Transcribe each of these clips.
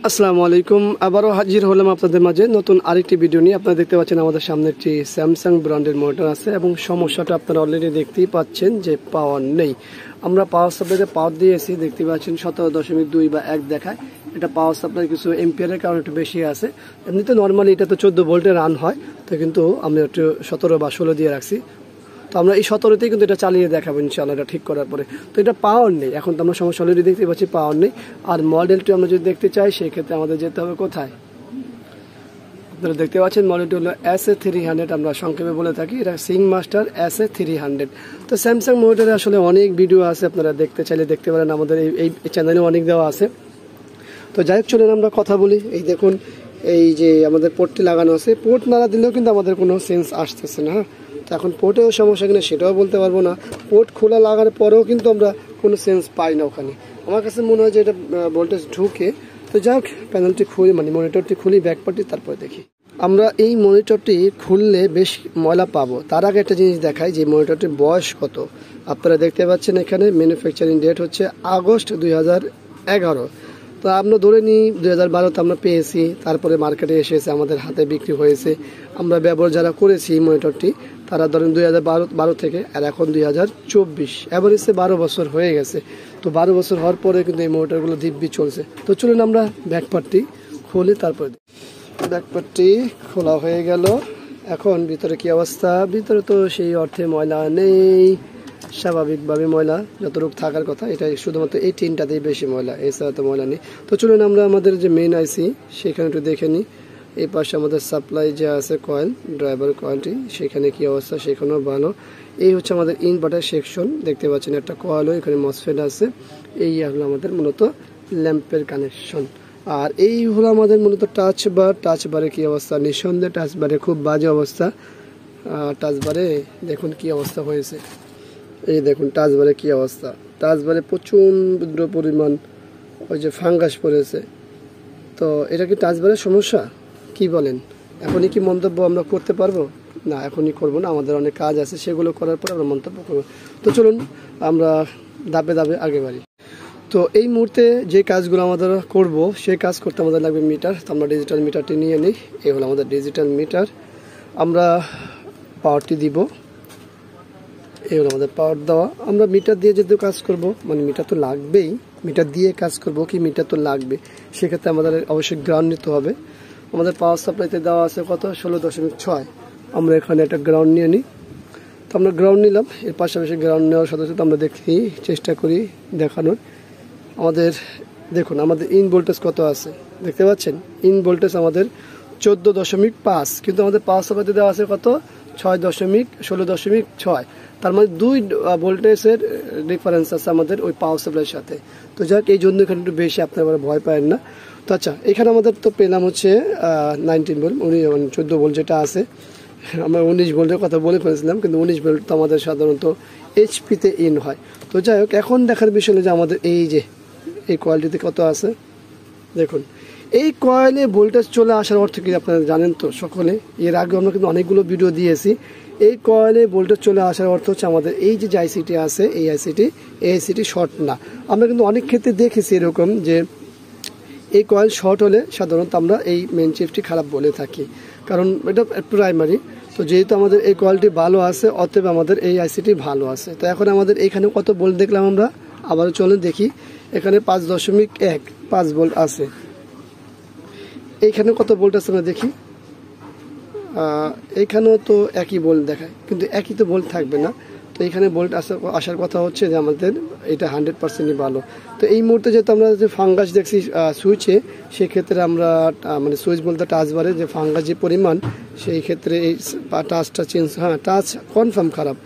আসসালামু আলাইকুম। আবারও হাজির হলাম আপনাদের মাঝে নতুন আরেকটি ভিডিও নিয়ে। আপনারা দেখতে পাচ্ছেন আমাদের সামনে একটি স্যামসাং ব্র্যান্ডের মোটর আছে এবং সমস্যাটা আপনারা অলরেডি দেখতেই পাচ্ছেন যে পাওয়ার নেই। আমরা পাওয়ার সাপ্লাইতে পাওয়ার দিয়েছি, দেখতে পাচ্ছেন 17.2 বা 1 দেখায়। এটা পাওয়ার সাপ্লাই কিছু এম্পিয়ারের কারণে একটু বেশি আছে। এমনিতে নর্মালি এটা তো 14 ভোল্টে রান হয়, তো কিন্তু আমরা একটু 17 বা 16 দিয়ে রাখছি। তো আমরা এই 17তেই কিন্তু এটা চালিয়ে দেখাবো ইনশাআল্লাহ, এটা ঠিক করার পরে। তো এটা পাওয়ার নেই, এখন তো আমরা সমস্যা অলরেডি দেখতে পাচ্ছি পাওয়ার নেই। আর মডেলটি আমরা যদি দেখতে চাই সেই ক্ষেত্রে আমাদের যেতে হবে কোথায়, আপনারা দেখতে পাচ্ছেন মডেলটি হলো SA300, আমরা সংক্ষেপে বলে থাকি এটা সিং মাস্টার SA300। তো স্যামসাং মোটরের আসলে অনেক ভিডিও আছে, আপনারা দেখতে চাইলে দেখতে পারেন, আমাদের এই চ্যানেলে অনেক দেওয়া আছে। তো যাই হোক, চলেন আমরা কথা বলি। এই দেখুন, এই যে আমাদের পোর্টটি লাগানো আছে, পোর্ট না দিলেও কিন্তু আমাদের কোনো সেন্স আসতেছে না। তো এখন পোর্টেও সমস্যা কিনা সেটাও বলতে পারবো না। পোর্ট খোলা লাগার পরেও কিন্তু আমরা কোনো সেন্স পাই না ওখানে। আমার কাছে মনে হয় যে এটা ভোল্টেজ ঢুকে। তো যাই হোক, প্যানেলটি খুলি, মানে মনিটরটি খুলি, ব্যাকপার্টটি, তারপরে দেখি। আমরা এই মনিটরটি খুললে বেশ ময়লা পাবো। তার আগে একটা জিনিস দেখাই যে মনিটরটির বয়স কত। আপনারা দেখতে পাচ্ছেন এখানে ম্যানুফ্যাকচারিং ডেট হচ্ছে আগস্ট 2011। তো আমরা ধরে নিই 2012তে আমরা পেয়েছি, তারপরে মার্কেটে এসেছে, আমাদের হাতে বিক্রি হয়েছে। আমরা ব্যবহার যারা করেছি এই মনিটরটি, তারা ধরেন 2012 থেকে, আর এখন 2024, অ্যাভারেজে 12 বছর হয়ে গেছে। তো 12 বছর হওয়ার পরে কিন্তু এই মনিটরগুলো দিব্যি চলছে। তো চলুন আমরা ব্যাকপার্টটি খুলি, তারপরে ব্যাকপার্টটি খোলা হয়ে গেল। এখন ভিতরে কি অবস্থা? ভিতরে তো সেই অর্থে ময়লা নেই, স্বাভাবিকভাবে ময়লা যতটুকু থাকার কথা, এটা শুধুমাত্র এই টিনটাতেই বেশি ময়লা, এছাড়া তো ময়লা নেই। তো চলুন আমরা আমাদের যে মেইন আইসি সেখানে একটু দেখে নিই। এই পাশে আমাদের সাপ্লাই যে আছে কয়েল, ড্রাইভার কয়েলটি, সেখানে কি অবস্থা, সেখানেও ভালো। এই হচ্ছে আমাদের ইনভার্টার সেকশন, দেখতে পাচ্ছেন একটা কয়েলও, এখানে মসফেট আছে। এই হলো আমাদের মূলত ল্যাম্পের কানেকশন। আর এই হলো আমাদের মূলত টাচ বার। টাচ বারে কি অবস্থা? নিঃসন্দেহে টাচ বারে খুব বাজে অবস্থা। টাচ বারে দেখুন কি অবস্থা হয়েছে, এই দেখুন টাচ বারে কি অবস্থা। টাচ বারে প্রচণ্ড পরিমাণ ওই যে ফাঙ্গাস পড়েছে। তো এটা কি টাচ বারের সমস্যা, কি বলেন? এখনই কি মন্তব্য আমরা করতে পারবো? না, এখনই করবো না, আমাদের অনেক কাজ আছে, সেগুলো করার পর আমরা মন্তব্য করবো। তো চলুন আমরা ধাপে ধাপে আগে বাড়ি। তো এই মুহূর্তে যে কাজগুলো আমাদের করব, সেই কাজ করতে আমাদের লাগবে মিটার। তো আমরা ডিজিটাল মিটারটি নিয়ে নিই। এই হলো আমাদের ডিজিটাল মিটার। আমরা পাওয়ারটি দিব, এই হলো আমাদের পাওয়ার দেওয়া। আমরা মিটার দিয়ে যেহেতু কাজ করব, মানে মিটার তো লাগবেই, মিটার দিয়ে কাজ করব কি, মিটার তো লাগবে, সেক্ষেত্রে আমাদের অবশ্যই গ্রাউন্ড নিতে হবে। আমাদের পাওয়ার সাপ্লাইতে দেওয়া আছে কত, 16.6। আমরা এখানে একটা গ্রাউন্ড নিয়ে নিই। তো আমরা গ্রাউন্ড নিলাম। এর পাশাপাশি গ্রাউন্ড নেওয়ার সাথে সাথে আমরা দেখি, চেষ্টা করি দেখানোর। আমাদের দেখুন আমাদের ইন ভোল্টেজ কত আছে, দেখতে পাচ্ছেন ইন ভোল্টেজ আমাদের 14.5, কিন্তু আমাদের পাওয়ার সাপ্লাইতে দেওয়া আছে কত, 16.6। তার মানে 2 ভোল্টেজের ডিফারেন্স আছে আমাদের ওই পাওয়ার সাপ্লাইয়ের সাথে। তো যাক, এই জন্য এখানে একটু বেশি, আপনারা ভয় পাবেন না। তো আচ্ছা, এখানে আমাদের তো পেলাম হচ্ছে 19 ভোল্ট, 14 ভোল্ট যেটা আছে। আমরা 19 ভোল্টের কথা বলে ফেলেছিলাম, কিন্তু 19 ভোল্ট তো আমাদের সাধারণত এইচপিতে ইন হয়। তো যাই হোক, এখন দেখার বিষয় হলো যে আমাদের এই যে এই কোয়ালিটিতে কত আছে দেখুন। এই কয়েলে ভোল্টেজ চলে আসার অর্থ কি আপনারা জানেন তো সকলে, এর আগে আমরা কিন্তু অনেকগুলো ভিডিও দিয়েছি। এই কয়েলে ভোল্টেজ চলে আসার অর্থ হচ্ছে আমাদের এই যে আইসিটি আছে, এই আইসিটি শর্ট না। আমরা কিন্তু অনেক ক্ষেত্রে দেখেছি এরকম যে এই কয়েল শর্ট হলে সাধারণত আমরা এই মেন চিপটি খারাপ বলে থাকি, কারণ এটা প্রাইমারি। তো যেহেতু আমাদের এই কোয়ালিটি ভালো আছে, অতএব আমাদের এই আইসিটি ভালো আছে। তো এখন আমাদের এখানে কত ভোল্ট দেখলাম আমরা, আবারও চলে দেখি। এখানে 5.1 ভোল্ট আছে। এইখানে কত ভোল্ট আছে আমরা দেখি, এইখানেও তো একই ভোল্ট দেখায়, কিন্তু একই তো ভোল্ট থাকবে না। তো এইখানে ভোল্ট আসার কথা হচ্ছে যে আমাদের এটা 100%ই ভালো। তো এই মুহূর্তে যেহেতু আমরা যে ফাঙ্গাস দেখছি সুইচে, সেক্ষেত্রে আমরা মানে সুইচ বলতে টাচ বারে যে ফাঙ্গাস যে পরিমাণ, সেই ক্ষেত্রে এই টাচটা চেঞ্জ, হ্যাঁ টাচ কনফার্ম খারাপ।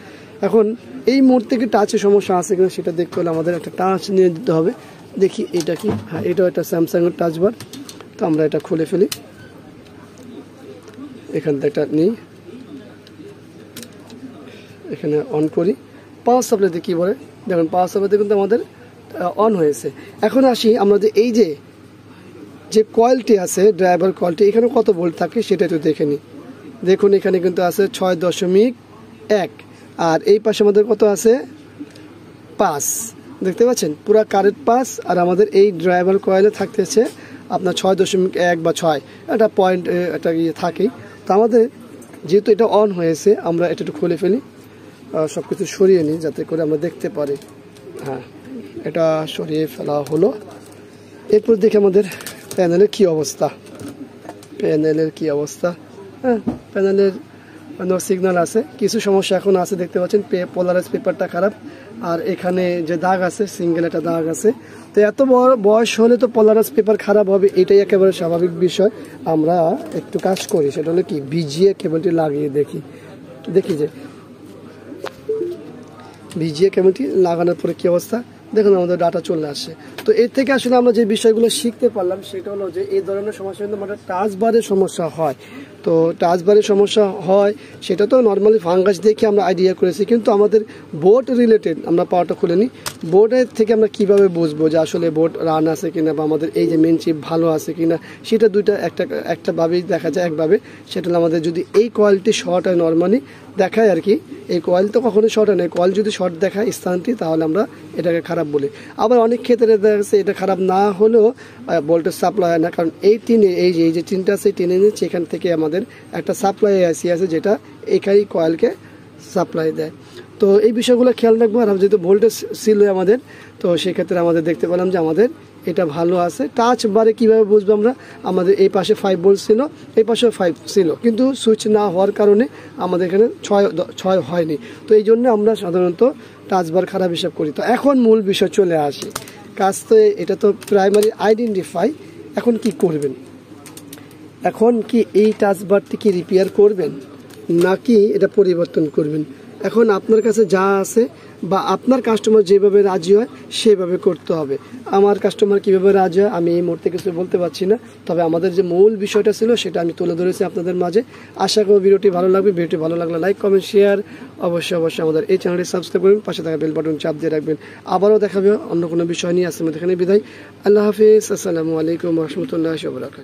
এখন এই মুহূর্তে কি টাচে সমস্যা আছে কিনা সেটা দেখতে হলে আমাদের একটা টাচ নিয়ে দিতে হবে। দেখি এটা কি, হ্যাঁ এটাও একটা স্যামসাংয়ের টাচ বার। তো আমরা এটা খুলে ফেলি, এখান থেকে একটা নিই, এখানে অন করি। পাওয়ার সাপ্লাইতে কী বলে দেখুন, পাওয়ার সাপ্লাইতে কিন্তু আমাদের অন হয়েছে। এখন আসি আমরা যে এই যে কয়েলটি আছে, ড্রাইভার কয়েলটি, এখানে কত ভোল্ট থাকে সেটা একটু দেখে নিই। দেখুন এখানে কিন্তু আছে 6.1, আর এই পাশে আমাদের কত আছে 5। দেখতে পাচ্ছেন পুরো কারেন্ট পাস। আর আমাদের এই ড্রাইভার কয়েলে থাকতেছে আপনার 6.1 বা 6 একটা পয়েন্ট একটা ইয়ে থাকেই। তো আমাদের যেহেতু এটা অন হয়েছে, আমরা এটা একটু খুলে ফেলি, সব কিছু সরিয়ে নিই যাতে করে আমরা দেখতে পারি। হ্যাঁ, এটা সরিয়ে ফেলা হলো। এরপর দেখি আমাদের প্যানেলের কি অবস্থা। হ্যাঁ, প্যানেলের নো সিগন্যাল আছে, কিছু সমস্যা এখন আছে, দেখতে পাচ্ছেন পোলারাইজ পেপারটা খারাপ, আর এখানে যে দাগ আছে সিঙ্গেল একটা দাগ আছে। তো এত বড় বয়স হলে তো পোলারাইজ পেপার খারাপ হবে, এটাই একেবারে স্বাভাবিক বিষয়। আমরা একটু কাজ করি, সেটা হলো কি ভিজিয়ে কেবলটি লাগিয়ে দেখি যে ভিজিয়ে কেবলটি লাগানোর পরে কি অবস্থা। দেখুন আমাদের ডাটা চলে আসে। তো এর থেকে আসলে আমরা যে বিষয়গুলো শিখতে পারলাম সেটা হলো যে এই ধরনের সমস্যা কিন্তু আমাদের টাচ বারের সমস্যা হয়। তো টাচ বারের সমস্যা হয় সেটা তো নর্মালি ফাঙ্গাস দেখে আমরা আইডিয়া করেছি, কিন্তু আমাদের বোর্ড রিলেটেড আমরা পাওয়ারটা খুলে নিই। বোর্ডের থেকে আমরা কিভাবে বুঝবো যে আসলে বোর্ড রান আছে কিনা বা আমাদের এই যে মেন চিপ ভালো আছে কিনা, সেটা দুইটা একটা ভাবেই দেখা যায়। একভাবে সেটা হলো আমাদের যদি এই কোয়ালিটি শর্ট হয়, নর্মালি দেখায় আর কি, এই কয়েল তো কখনোই শর্ট হয় না, কয়েল যদি শর্ট দেখায় স্থানটি তাহলে আমরা এটাকে খারাপ বলি। আবার অনেক ক্ষেত্রে দেখা যাচ্ছে এটা খারাপ না হলেও ভোল্টেজ সাপ্লাই হয় না, কারণ এই টিনে এই যে টিনটা আছে টিনে নিচ্ছে, এখান থেকে আমাদের একটা সাপ্লাই আইসি আছে যেটা এখানে কয়েলকে সাপ্লাই দেয়। তো এই বিষয়গুলো খেয়াল রাখবো। আর যেহেতু ভোল্টেজ ছিল আমাদের, তো সেক্ষেত্রে আমাদের দেখতে পেলাম যে আমাদের এটা ভালো আছে। টাচ বারে কীভাবে বুঝবো আমরা, আমাদের এই পাশে 5 ভোল্ট ছিল, এই পাশেও 5 ছিল, কিন্তু সুইচ না হওয়ার কারণে আমাদের এখানে 6 হয়নি। তো এই জন্য আমরা সাধারণত টাচ বার খারাপ হিসাব করি। তো এখন মূল বিষয় চলে আসে, কাজ তো এটা তো প্রাইমারি আইডেন্টিফাই। এখন কি করবেন? এখন কি এই টাচ বারটি কি রিপেয়ার করবেন নাকি এটা পরিবর্তন করবেন? এখন আপনার কাছে যা আছে বা আপনার কাস্টমার যেভাবে রাজি হয় সেভাবে করতে হবে। আমার কাস্টমার কিভাবে রাজি হয় আমি এই মুহূর্তে কিছু বলতে পারছি না, তবে আমাদের যে মূল বিষয়টা ছিল সেটা আমি তুলে ধরেছি আপনাদের মাঝে। আশা করি ভিডিওটি ভালো লাগবে। ভিডিওটি ভালো লাগলে লাইক, কমেন্ট, শেয়ার অবশ্যই আমাদের এই চ্যানেলটি সাবস্ক্রাইব করবেন, পাশে থাকা বেল বাটন চাপ দিয়ে রাখবেন। আবারও দেখাবে অন্য কোনো বিষয় নিয়ে। আসলে এখানে বিদায়। আল্লাহ হাফিজ। আসসালামু আলাইকুম ওয়া রাহমাতুল্লাহি ওয়া বারাকাতুহু।